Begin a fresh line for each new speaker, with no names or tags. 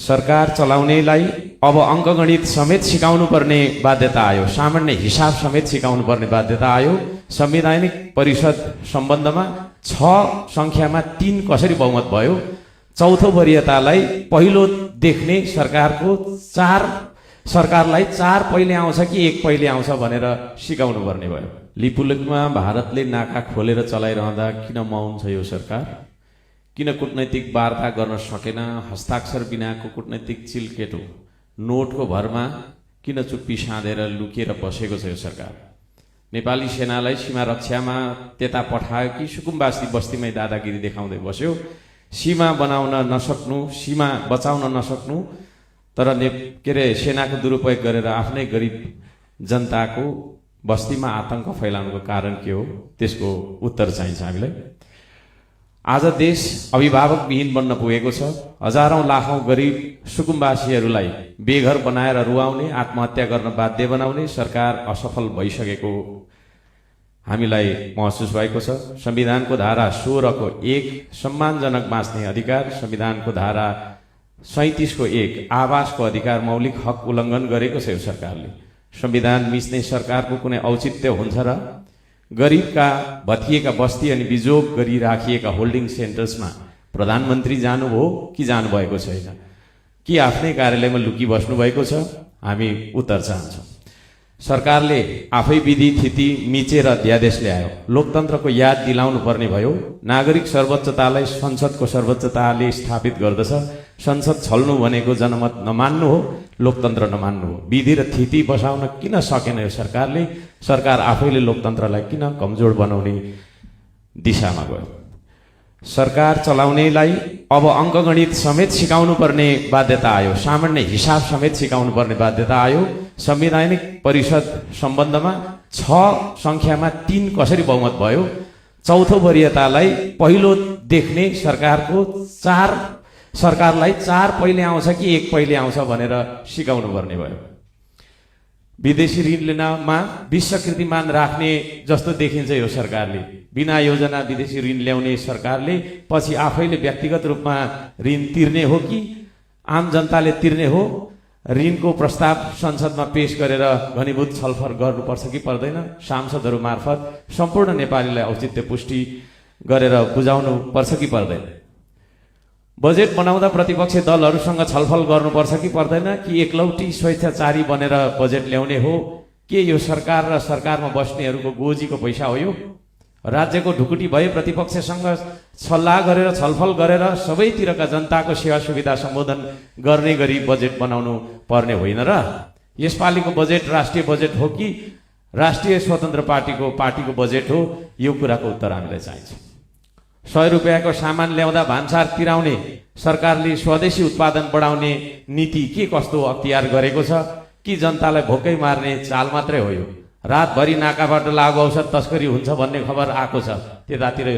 सरकार चलाउनेलाई अब अङ्कगणित समेत सिकाउनु पर्ने बाध्यता आयो, सामान्य हिसाब समेत सिकाउनु पर्ने बाध्यता आयो। संवैधानिक परिषद सम्बन्धमा 6 संख्यामा 3 कसरी बहुमत भयो? चौथो वरियतालाई पहिलो देख्ने सरकारलाई 4 पहिले आउँछ कि 1 पहिले आउँछ भनेर सिकाउनु पर्ने भयो। लिपुलेखमा भारतले नाका खोलेर चलाइरहँदा किन मौन छ यो सरकार? किन कूटनैतिक वार्ता गर्न सकेन? हस्ताक्षर बिनाको कूटनैतिक चिल्केटो नोटको भरमा किन चुप्पी साँधेर लुकेर बसेको छ यो सरकार? नेपाली सेनालाई सीमा रक्षामा त्यता पठायो कि सुकुम्बासी बस्तीमै दादागिरी देखाउँदै बस्यो? सीमा बनाउन नसक्नु, सीमा बचाउन नसक्नु, तर सेनाको दुरुपयोग गरेर आफ्नै गरिब जनताको बस्तीमा आतंक फैलाउनुको कारण के हो? त्यसको उत्तर चाहिन्छ हामीलाई। आज देश अभिभावक विहीन बन्न पुगेको छ। हजारौं लाखौं गरिब सुकुम्बासीहरूलाई बेघर बनाएर रुवाउने, आत्महत्या गर्न बाध्य बनाउने सरकार असफल भइसकेको हामीलाई महसुस भएको छ। संविधानको धारा 16 को 1 सम्मानजनक बाँच्ने अधिकार, संविधानको धारा 37 को 1 आवासको अधिकार मौलिक हक उल्लङ्घन गरेको छ यो सरकारले। संविधान मिच्ने सरकारको कुनै औचित्य हुन्छ र? गरिबका भत्किएका बस्ती अनि बिजोग गरी राखिएका होल्डिङ सेन्टर्समा प्रधानमन्त्री जानुभयो कि जानुभएको छैन? कि आफ्नै कार्यालयमा लुकी बस्नु भएको छ? हामी उत्तर चाहन्छौँ। सरकारले आफै विधि थिति मिचेर अध्यादेश ल्यायो। लोकतन्त्रको याद दिलाउनु पर्ने भयो। नागरिक सर्वोच्चतालाई संसदको सर्वोच्चताले स्थापित गर्दछ। संसद छल्नु भनेको जनमत नमान्नु हो, लोकतन्त्र नमान्नु हो। विधि र थिति बसाउन किन सकेन यो सरकारले? सरकार आफैले लोकतन्त्रलाई किन कमजोर बनाउने दिशामा गयो? सरकार चलाउनेलाई अब अङ्कगणित समेत सिकाउनु पर्ने बाध्यता आयो, सामान्य हिसाब समेत सिकाउनु पर्ने बाध्यता आयो। संवैधानिक परिषद सम्बन्धमा 6 संख्यामा 3 कसरी बहुमत भयो? चौथो वरियतालाई पहिलो देख्ने सरकारलाई 4 पहिले आउँछ कि 1 पहिले आउँछ भनेर सिकाउनु पर्ने भयो। विदेशी ऋण लिनमा विश्व कीर्तिमान राख्ने जस्तो देखिन्छ यो सरकारले। बिना योजना विदेशी ऋण ल्याउने सरकारले पछि आफैले व्यक्तिगत रूपमा ऋण तिर्ने हो कि आम जनताले तिर्ने हो? ऋणको प्रस्ताव संसदमा पेश गरेर घनीभूत छलफल गर्नुपर्छ कि पर्दैन? सांसदहरू मार्फत सम्पूर्ण नेपालीलाई औचित्य पुष्टि गरेर बुझाउनु पर्छ कि पर्दैन? बजेट बनाउँदा प्रतिपक्षी दलहरूसँग छलफल गर्नुपर्छ कि पर्दैन? कि एकलौटी स्वेच्छाचारी बनेर बजेट ल्याउने हो? के यो सरकार र सरकारमा बस्नेहरूको गोजीको पैसा हो यो? राज्यको ढुकुटी भए प्रतिपक्षसँग सल्लाह गरेर छलफल गरेर सबैतिरका जनताको सेवा सुविधा सम्बोधन गर्ने गरी बजेट बनाउनु पर्ने होइन र? यसपालिको बजेट राष्ट्रिय बजेट हो कि राष्ट्रिय स्वतन्त्र पार्टीको बजेट हो? यो कुराको उत्तर हामीलाई चाहिन्छ। 100 रुपियाँको सामान ल्याउँदा भान्सार तिराउने सरकारले स्वदेशी उत्पादन बढाउने नीति के कस्तो अख्तियार गरेको छ? कि जनतालाई भोकै मार्ने चाल मात्रै हो यो? रातभरि नाकाबाट लागु औषध तस्करी हुन्छ भन्ने खबर आएको छ, त्यतातिर